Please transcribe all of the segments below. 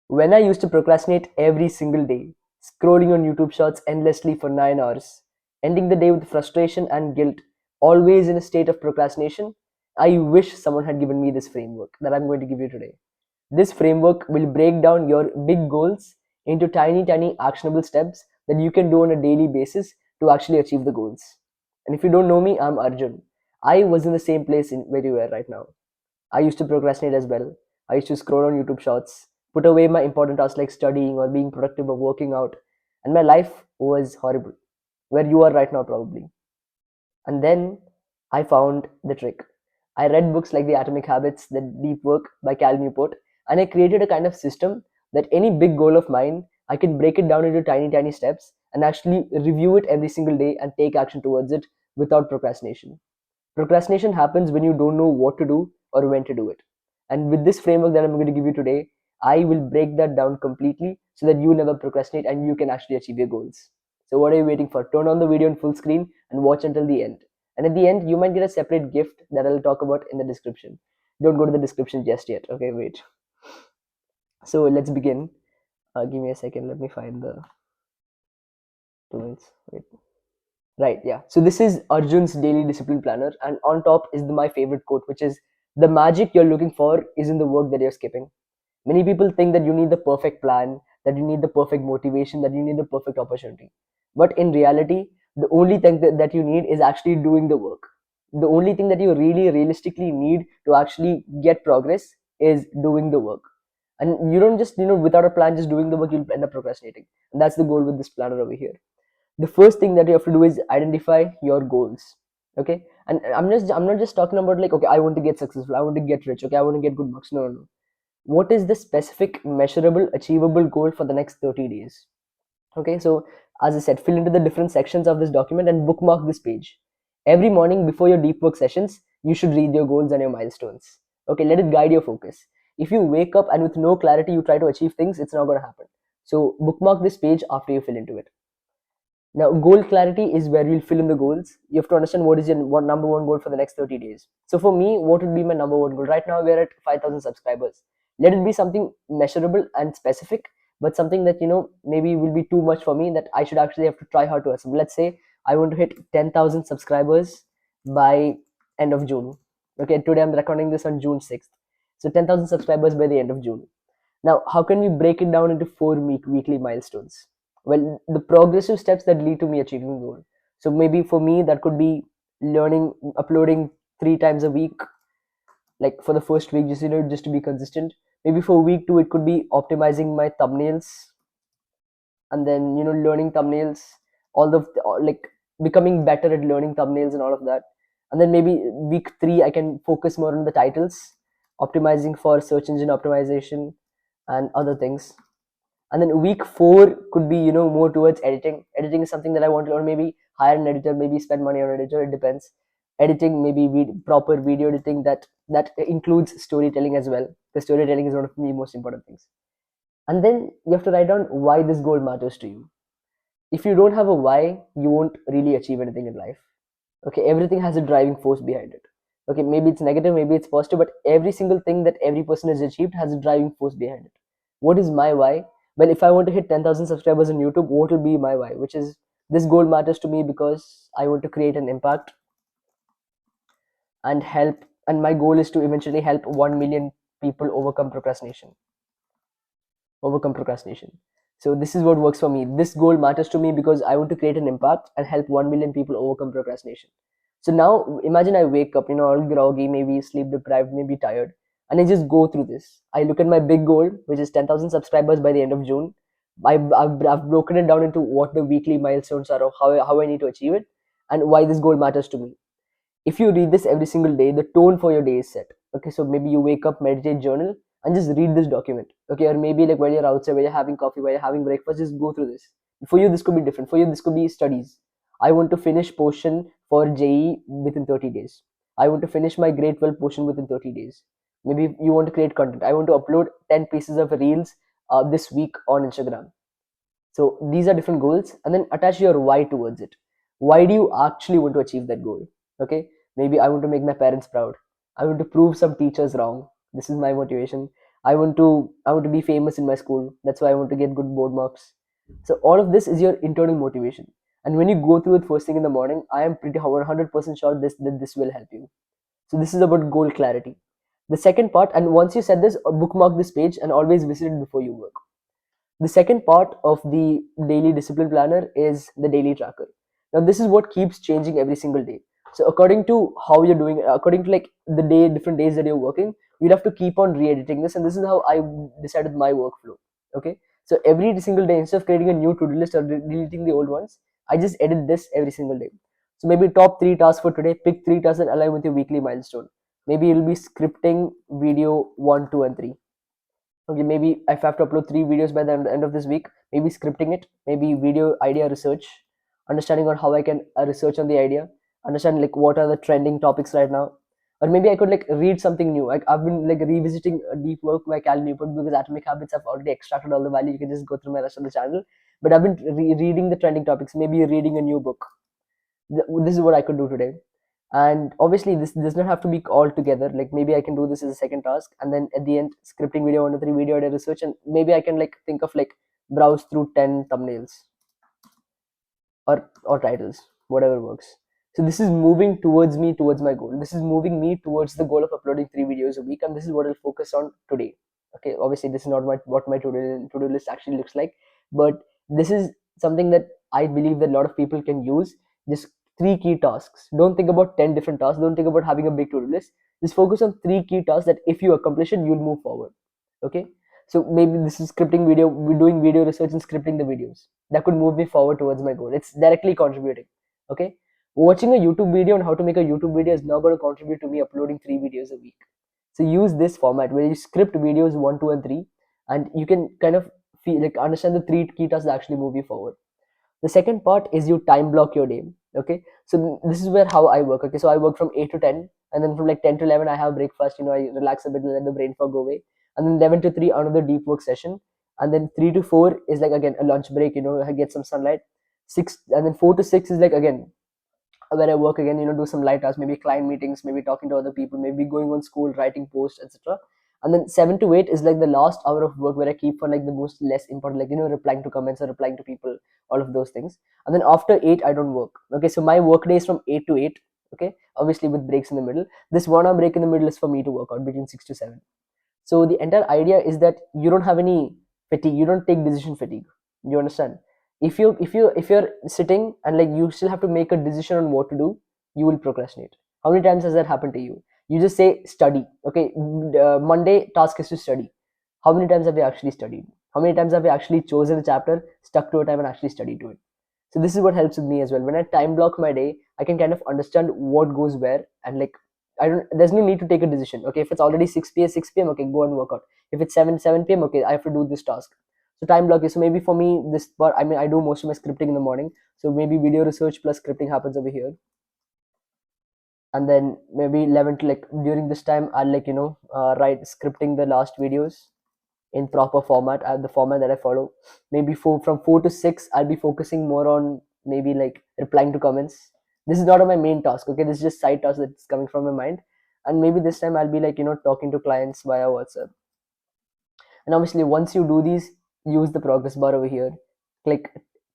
When I used to procrastinate every single day, scrolling on YouTube shorts endlessly for 9 hours, ending the day with frustration and guilt, always in a state of procrastination, I wish someone had given me this framework that I'm going to give you today. This framework will break down your big goals into tiny, tiny actionable steps that you can do on a daily basis to actually achieve the goals. And if you don't know me, I'm Arjun. I was in the same place where you are right now. I used to procrastinate as well. I used to scroll on YouTube shorts, put away my important tasks like studying or being productive or working out, and my life was horrible. Where you are right now, probably. And then I found the trick. I read books like The Atomic Habits, The Deep Work by Cal Newport, and I created a kind of system that any big goal of mine, I can break it down into tiny, tiny steps and actually review it every single day and take action towards it without procrastination. Procrastination happens when you don't know what to do or when to do it. And with this framework that I'm going to give you today, I will break that down completely so that you never procrastinate and you can actually achieve your goals. So, what are you waiting for? Turn on the video in full screen and watch until the end. And at the end, you might get a separate gift that I'll talk about in the description. Don't go to the description just yet. Okay, wait. So, let's begin. Give me a second. Let me find the 2 minutes. Wait. Right, yeah. So this is Arjun's daily discipline planner, and on top is my favorite quote, which is the magic you're looking for is in the work that you're skipping. Many people think that you need the perfect plan, that you need the perfect motivation, that you need the perfect opportunity. But in reality, the only thing that you need is actually doing the work. The only thing that you really realistically need to actually get progress is doing the work. And you don't just, without a plan, just doing the work, you'll end up procrastinating. And that's the goal with this planner over here. The first thing that you have to do is identify your goals. Okay, and I'm not just talking about like, okay, I want to get successful, I want to get rich, okay, I want to get good marks. No, no, no. What is the specific measurable achievable goal for the next 30 days? Okay, so as I said, fill into the different sections of this document and bookmark this page. Every morning before your deep work sessions, you should read your goals and your milestones. Okay, let it guide your focus. If you wake up and with no clarity you try to achieve things, it's not going to happen. So bookmark this page after you fill into it. Now, goal clarity is where you'll fill in the goals. You have to understand what is your number one goal for the next 30 days. So, for me, what would be my number one goal? Right now, we're at 5,000 subscribers. Let it be something measurable and specific, but something that, maybe will be too much for me that I should actually have to try hard to achieve. Let's say I want to hit 10,000 subscribers by end of June. Okay, today I'm recording this on June 6th. So, 10,000 subscribers by the end of June. Now, how can we break it down into four weekly milestones? Well, the progressive steps that lead to me achieving the goal. So maybe for me, that could be learning, uploading 3 times a week, like for the first week, just to be consistent. Maybe for week 2, it could be optimizing my thumbnails, and then learning thumbnails, like becoming better at learning thumbnails and all of that. And then maybe week 3, I can focus more on the titles, optimizing for search engine optimization and other things. And then week 4 could be more towards editing is something that I want to learn. Maybe hire an editor, maybe spend money on an editor, it depends. Editing, maybe proper video editing that includes storytelling as well, because storytelling is one of the most important things. And then you have to write down why this goal matters to you. If you don't have a why, you won't really achieve anything in life. Okay, everything has a driving force behind it. Okay, maybe it's negative, maybe it's positive, but every single thing that every person has achieved has a driving force behind it. What is my why? Well, if I want to hit 10,000 subscribers on YouTube, what will be my why? Which is, this goal matters to me because I want to create an impact and help, and my goal is to eventually help 1 million people overcome procrastination. So this is what works for me. This goal matters to me because I want to create an impact and help 1 million people overcome procrastination. So now imagine I wake up, all groggy, maybe sleep deprived, maybe tired, and I just go through this. I look at my big goal, which is 10,000 subscribers by the end of June. I've broken it down into what the weekly milestones are, or how I need to achieve it, and why this goal matters to me. If you read this every single day, the tone for your day is set. Okay, so maybe you wake up, meditate, journal, and just read this document. Okay, or maybe like while you're outside, while you're having coffee, while you're having breakfast, just go through this. For you, this could be different. For you, this could be studies. I want to finish portion for JE within 30 days. I want to finish my grade 12 portion within 30 days. Maybe you want to create content. I want to upload 10 pieces of reels this week on Instagram. So these are different goals, and then attach your why towards it. Why do you actually want to achieve that goal? Okay, maybe I want to make my parents proud. I want to prove some teachers wrong. This is my motivation. I want to be famous in my school. That's why I want to get good board marks. So all of this is your internal motivation. And when you go through it first thing in the morning, I am pretty 100% sure that this will help you. So this is about goal clarity. The second part, and once you set this, bookmark this page and always visit it before you work. The second part of the daily discipline planner is the daily tracker. Now, this is what keeps changing every single day. So, according to how you're doing, according to like the day, different days that you're working, you'll have to keep on re-editing this, and this is how I decided my workflow. Okay, so every single day, instead of creating a new to-do list or deleting the old ones, I just edit this every single day. So maybe top three tasks for today. Pick three tasks that align with your weekly milestone. Maybe you'll be scripting video one, two, and three. Okay, maybe if I have to upload three videos by the end of this week, maybe scripting it, maybe video idea research, understanding on how I can research on the idea, understand like what are the trending topics right now, or maybe I could like read something new. Like I've been like revisiting deep work by Cal Newport because Atomic Habits I've already extracted all the value. You can just go through my rest of the channel, but I've been reading the trending topics. Maybe reading a new book. This is what I could do today. And obviously this does not have to be all together. Like maybe I can do this as a second task, and then at the end scripting video 1 to 3 video idea research, and maybe I can like think of like browse through 10 thumbnails or titles, whatever works. So this is moving towards my goal. This is moving me towards the goal of uploading 3 videos a week, and this is what I'll focus on today. Okay, obviously this is not what my to-do list actually looks like, but this is something that I believe that a lot of people can use. Just three key tasks. Don't think about 10 different tasks. Don't think about having a big to-do list. Just focus on three key tasks that if you accomplish it, you'll move forward. Okay, so maybe this is scripting video, we're doing video research and scripting the videos. That could move me forward towards my goal. It's directly contributing. Okay, watching a YouTube video on how to make a YouTube video is now going to contribute to me uploading 3 videos a week. So use this format where you script videos 1, 2, and 3, and you can kind of feel like understand the three key tasks that actually move you forward. The second part is you time block your day. Okay, so this is where how I work. Okay, so I work from 8 to 10, and then from like 10 to 11 I have breakfast. I relax a bit and let the brain fog go away, and then 11 to 3 another deep work session, and then 3 to 4 is like again a lunch break. I get some sunlight. 6 and then 4 to 6 is like again where I work again, do some light tasks, maybe client meetings, maybe talking to other people, maybe going on school, writing posts, etc. And then 7 to 8 is like the last hour of work where I keep for like the most less important, like replying to comments or replying to people, all of those things. And then after 8, I don't work. Okay, so my work day is from 8 to 8. Okay, obviously with breaks in the middle. This 1 hour break in the middle is for me to work out between 6 to 7. So the entire idea is that you don't have any fatigue. You don't take decision fatigue. You understand? If you're sitting and like you still have to make a decision on what to do, you will procrastinate. How many times has that happened to you? You just say study. Okay, Monday task is to study. How many times have you actually studied? How many times have you actually chosen a chapter, stuck to a time, and actually studied to it? So this is what helps with me as well. When I time block my day, I can kind of understand what goes where, and like I don't. There's no need to take a decision. Okay, if it's already 6 p.m., 6 p.m., okay, go and work out. If it's 7 p.m., okay, I have to do this task. So time block is, so maybe for me this part. I mean, I do most of my scripting in the morning. So maybe video research plus scripting happens over here, and then maybe 11 to like during this time I'll like write scripting the last videos in proper format. I have the format that I follow. Maybe from 4 to 6, I'll be focusing more on maybe like replying to comments. This is not on my main task. Okay, this is just side task that's coming from my mind. And maybe this time I'll be like talking to clients via WhatsApp. And obviously, once you do these, use the progress bar over here. Click,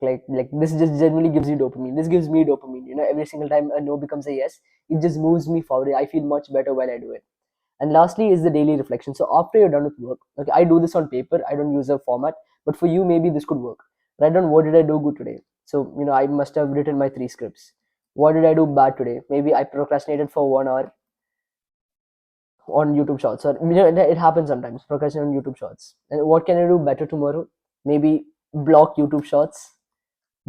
like this just generally gives you dopamine. This gives me dopamine. Every single time a no becomes a yes, it just moves me forward. I feel much better while I do it. And lastly is the daily reflection. So after you're done with work, okay, I do this on paper. I don't use a format, but for you, maybe this could work. Write down what did I do good today. So I must have written my 3 scripts. What did I do bad today? Maybe I procrastinated for 1 hour on YouTube Shorts, or it happens sometimes. Procrastinate on YouTube Shorts. And what can I do better tomorrow? Maybe block YouTube Shorts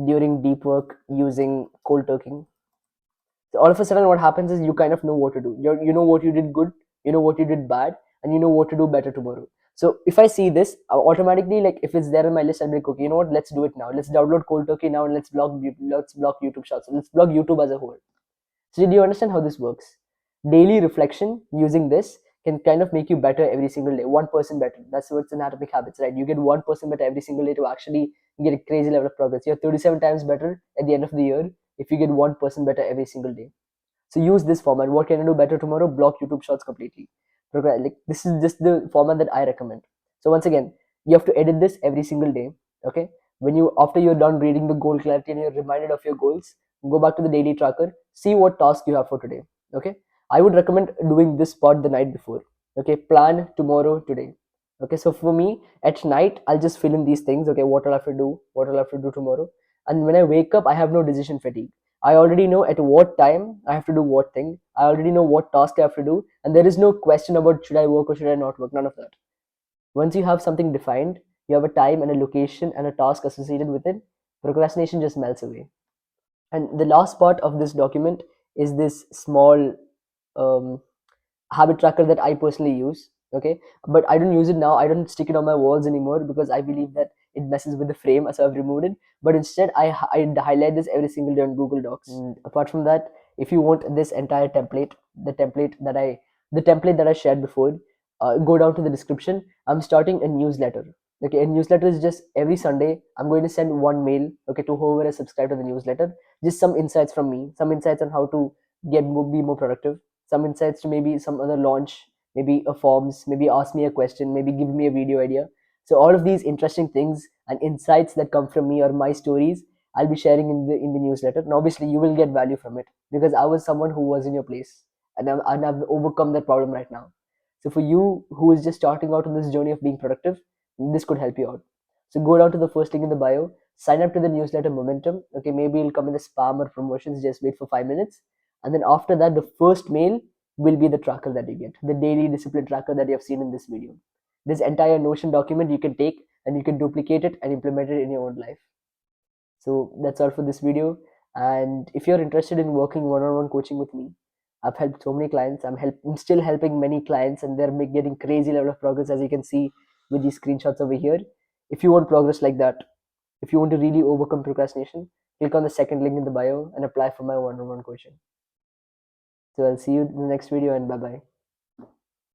during deep work using cold turkey. So all of a sudden, what happens is you kind of know what to do. You know what you did good, you know what you did bad, and you know what to do better tomorrow. So if I see this, automatically, like if it's there on my list, I'll be like, okay, you know what? Let's do it now. Let's download cold turkey now, and let's block YouTube Shorts. Let's block YouTube as a whole. So do you understand how this works? Daily reflection using this can kind of make you better every single day. 1% better. That's what's in Atomic Habits, right? You get 1% better every single day to actually get a crazy level of progress. You're 37 times better at the end of the year if you get 1% better every single day. So use this format. What can I do better tomorrow? Block YouTube Shorts completely. Like, this is just the format that I recommend. So once again, you have to edit this every single day. Okay, when you, after you're done reading the goal clarity and you're reminded of your goals, go back to the daily tracker, see what task you have for today. Okay, I would recommend doing this part the night before. Okay, plan tomorrow today. Okay, so for me, at night I'll just fill in these things. Okay, what I'll have to do, what I'll have to do tomorrow. And when I wake up, I have no decision fatigue. I already know at what time I have to do what thing. I already know what task I have to do, and there is no question about should I work or should I not work. None of that. Once you have something defined, you have a time and a location and a task associated with it, procrastination just melts away. And the last part of this document is this small um, habit tracker that I personally use. Okay, but I don't use it now. I don't stick it on my walls anymore because I believe that it messes with the frame, so I've removed it. But instead, I highlight this every single day on Google Docs. And apart from that, if you want this entire template, the template that I shared before, go down to the description. I'm starting a newsletter. Okay, a newsletter is just every Sunday. I'm going to send one mail. Okay, to whoever has subscribed to the newsletter, just some insights from me, some insights on how to be more productive, some insights to maybe some other launch, maybe a forms, maybe ask me a question, maybe give me a video idea. So all of these interesting things and insights that come from me or my stories, I'll be sharing in the newsletter. And obviously, you will get value from it because I was someone who was in your place, and I've overcome that problem right now. So for you who is just starting out on this journey of being productive, this could help you out. So go down to the first link in the bio, sign up to the newsletter Momentum. Okay, maybe it'll come in the spam or promotions. Just wait for 5 minutes, and then after that, the first mail will be the tracker that you get, the daily discipline tracker that you have seen in this video. This entire Notion document you can take and you can duplicate it and implement it in your own life. So that's all for this video. And if you're interested in working one-on-one coaching with me, I've helped so many clients. I'm still helping many clients, and they're getting crazy level of progress, as you can see with these screenshots over here. If you want progress like that, if you want to really overcome procrastination, click on the second link in the bio and apply for my one-on-one coaching. So I'll see you in the next video, and bye bye.